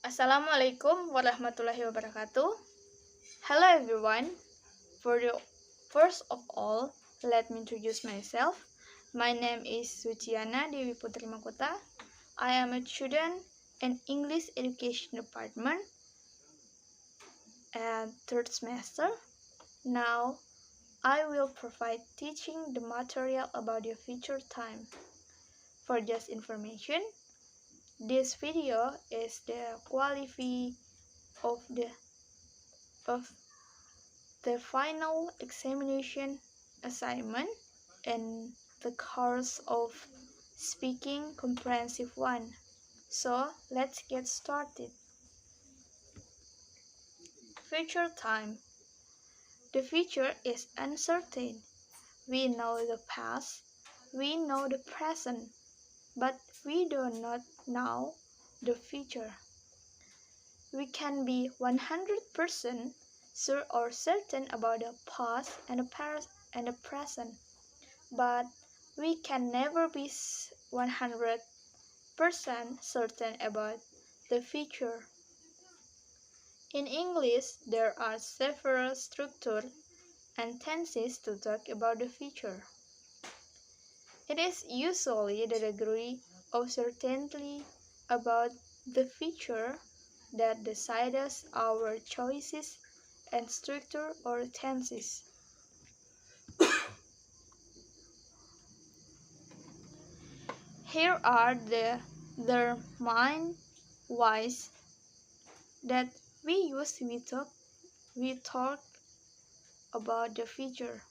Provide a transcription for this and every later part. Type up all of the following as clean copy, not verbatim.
Assalamualaikum warahmatullahi wabarakatuh. Hello everyone. First of all, let me introduce myself. My name is Suciana Dewi Putri Makuta. I am a student in English Education Department and third semester. Now, I will provide teaching the material about your future time. For just information, this video is the quality of of the final examination assignment in the course of Speaking Comprehensive 1. So, let's get started. Future time. The future is uncertain. We know the past, we know the present, but we do not know the future. We can be 100% sure or certain about the past and the present, but we can never be 100% certain about the future. In English, there are several structures and tenses to talk about the future. It is usually the degree of certainty about the future that decides our choices and structure or tenses. Here are the main ways that we talk about the future.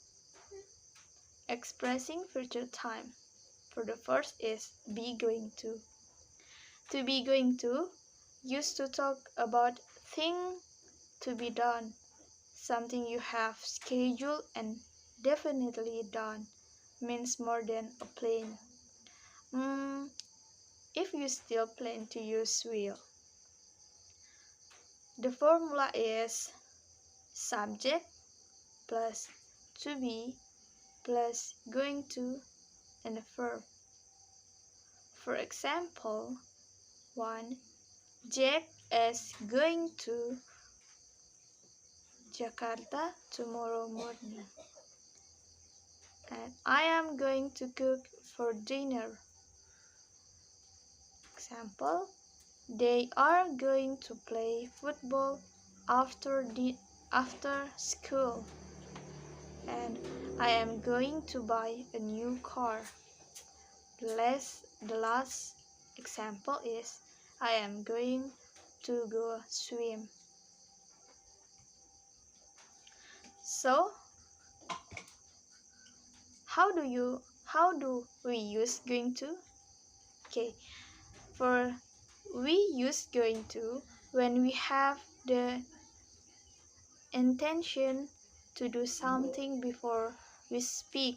Expressing future time. For the first is be going to. To be going to used to talk about thing to be done, something you have scheduled and definitely done, means more than a plan. If you still plan to use will. The formula is subject plus to be plus going to and a verb. For example, 1. Jack is going to Jakarta tomorrow morning. And I am going to cook for dinner. Example, they are going to play football after school. And I am going to buy a new car. The last example is I am going to go swim. So, how do we use going to? Okay, for we use going to when we have the intention to do something before we speak.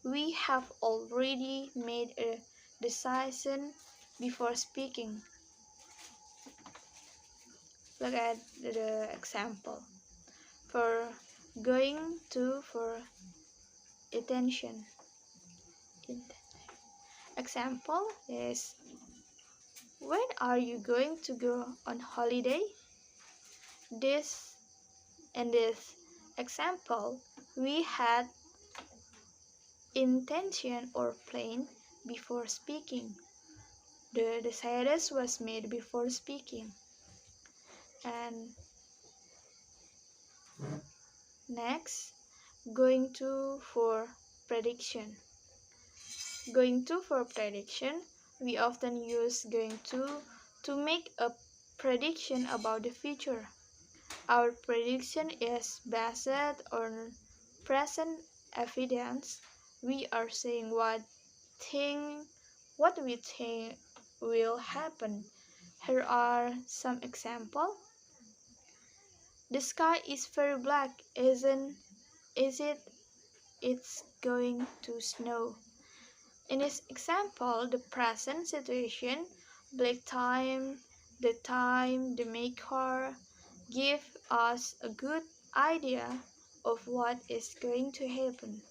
We have already made a decision before speaking. Look at the example. For going to for attention. Example is when are you going to go on holiday? In this example, we had intention or plan before speaking. The decision was made before speaking. And next, going to for prediction. Going to for prediction, we often use going to make a prediction about the future. Our prediction is based on present evidence. We are saying what we think will happen. Here are some examples. The sky is very black, is it? It's going to snow. In this example, the present situation, black time, the maker, give us a good idea of what is going to happen.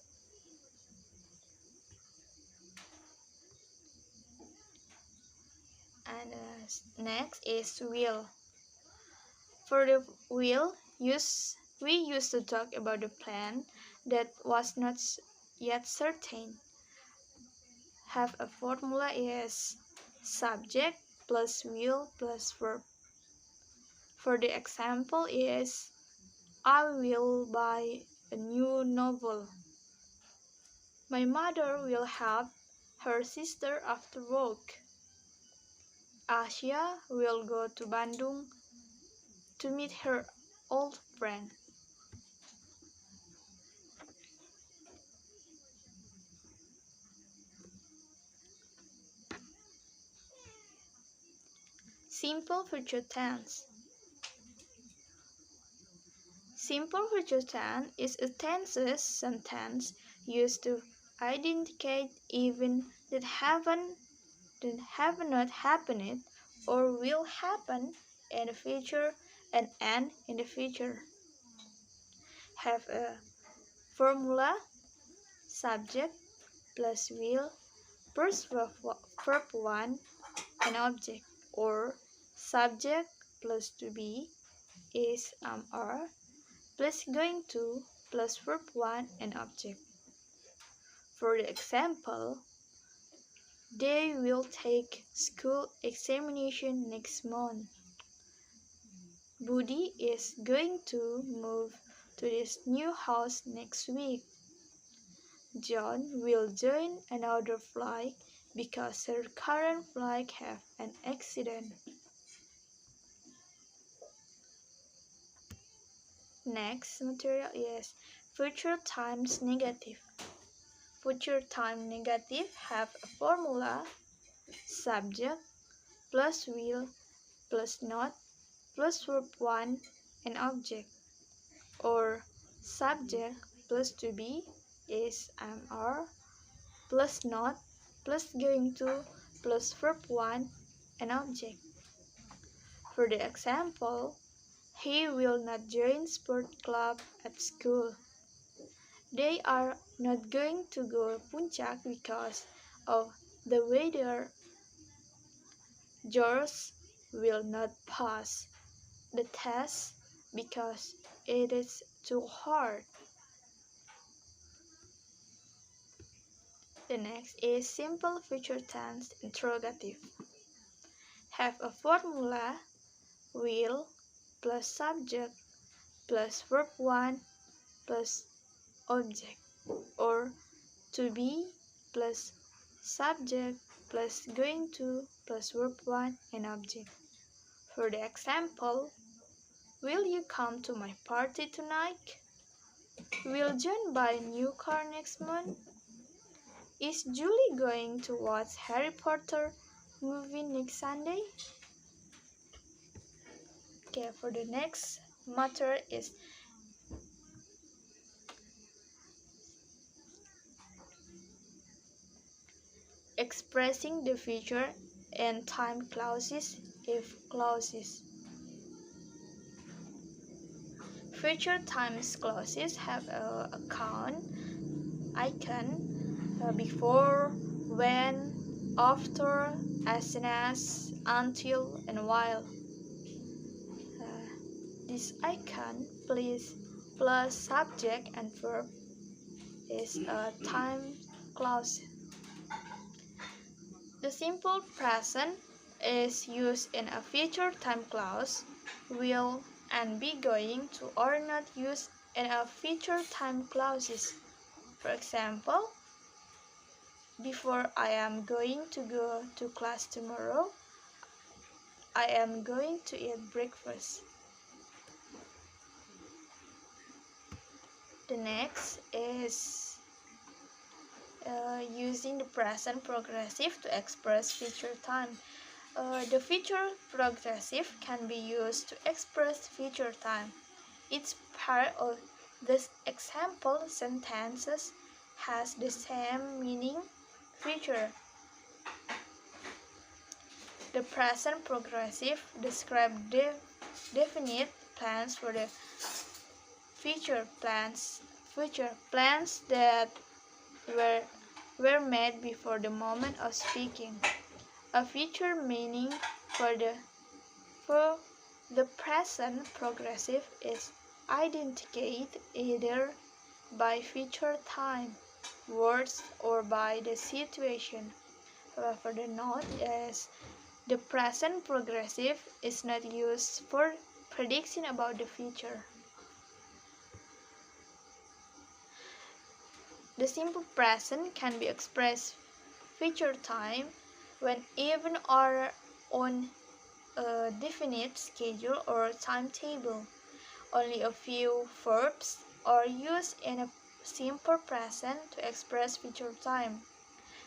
And next is will. For the will, we used to talk about the plan that was not yet certain. Have a formula is subject plus will plus verb. For the example is I will buy a new novel. My mother will help her sister after work. Asia will go to Bandung to meet her old friend. Simple future tense. Simple future tense is a tenses sentence used to indicate events that have not happened or will happen in the future and end in the future. Have a formula subject plus will plus verb 1 an object, or subject plus to be is are plus going to plus verb 1 an object. For the example, they will take school examination next month. Budi is going to move to this new house next week. John will join another flight because her current flight have an accident. Next material is future times negative. Future time negative have a formula subject plus will plus not plus verb 1 an object, or subject plus to be is are plus not plus going to plus verb 1 an object. For the example, he will not join sport club at school. They are not going to go Puncak because of the weather. George will not pass the test because it is too hard. The next is simple future tense interrogative. Have a formula will plus subject plus verb 1 plus object, or to be plus subject plus going to plus verb 1 and object. For the example, will you come to my party tonight? Will John buy a new car next month? Is Julie going to watch Harry Potter movie next Sunday? Okay, for the next matter is expressing the future and time clauses if clauses. Future times clauses have a count icon before, when, after, as soon as, until, and while. This icon plus subject and verb is a time clause. The simple present is used in a future time clause, will and be going to are not used in a future time clauses. For example, before I am going to go to class tomorrow, I am going to eat breakfast. The next is using the present progressive to express future time. The future progressive can be used to express future time. Each part of this example sentences has the same meaning, future. The present progressive describes definite plans for the future plans that were made before the moment of speaking. A future meaning for the present progressive is identified either by future time, words, or by the situation. However, the note is the present progressive is not used for prediction about the future. The simple present can be expressed future time when events are on a definite schedule or timetable. Only a few verbs are used in a simple present to express future time.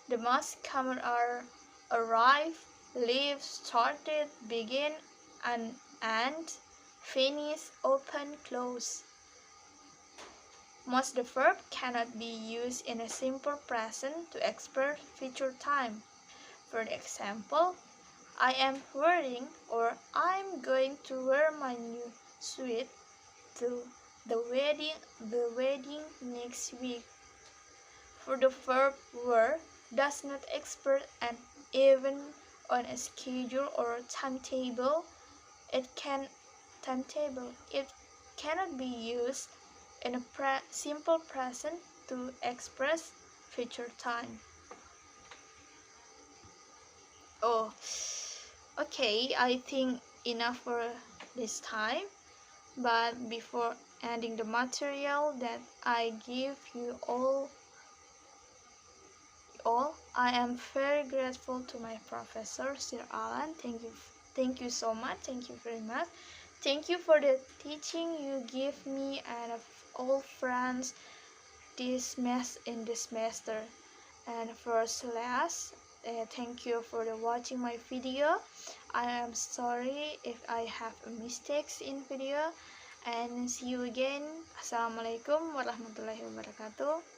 The most common are arrive, leave, started, begin, and end, finish, open, close. Most the verb cannot be used in a simple present to express future time. For example, I am wearing or I'm going to wear my new suit to the wedding next week. For the verb wear does not express an event on a schedule or timetable. It cannot be used in a simple present to express future time. Oh, okay, I think enough for this time. But before ending the material that I give you all, I am very grateful to my professor, Sir Alan. Thank you so much. Thank you very much. Thank you for the teaching you give me and of all friends in this semester. And first last, thank you for the watching my video. I am sorry if I have mistakes in video. And see you again. Assalamualaikum warahmatullahi wabarakatuh.